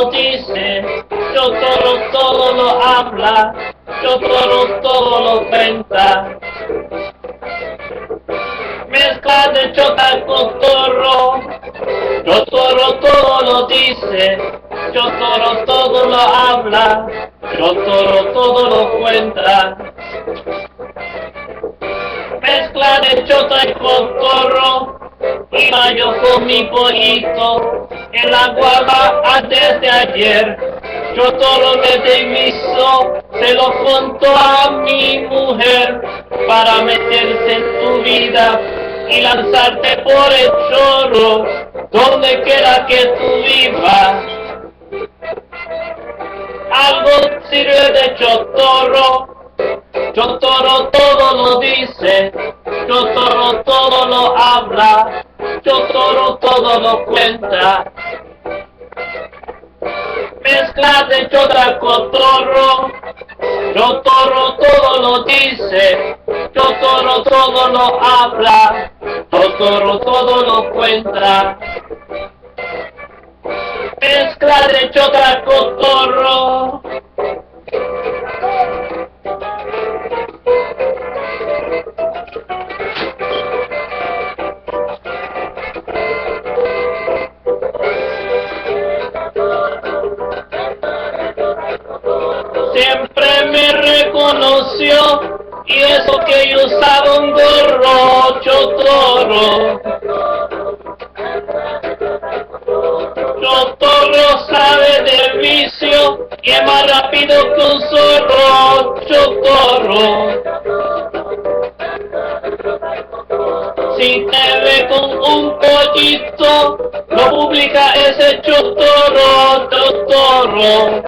lo dice, Chotoro todo lo habla, Chotoro todo lo cuenta. Mezcla de chota con toro, Chotoro todo lo dice, Chotoro todo lo habla, Chotoro todo lo cuenta. Mezcla de chota y cotorro, iba yo con mi pollito en la guava antes de ayer. Chotoro me permiso, se lo contó a mi mujer para meterse en tu vida y lanzarte por el chorro donde quiera que tú vivas. Algo sirve de Chotoro, Chotoro todo lo dice, Chotoro todo lo habla, Chotoro todo lo cuenta. Mezcla de chota con toro, Chotoro todo lo dice, Chotoro todo lo habla, Chotoro todo lo cuenta. Mezcla de chota con toro. Siempre me reconoció, y eso que yo usaba un gorro Chotoro. Chotoro sabe del vicio, y es más rápido que un zorro Chotoro. Si te ve con un pollito, lo publica ese Chotoro, Chotoro.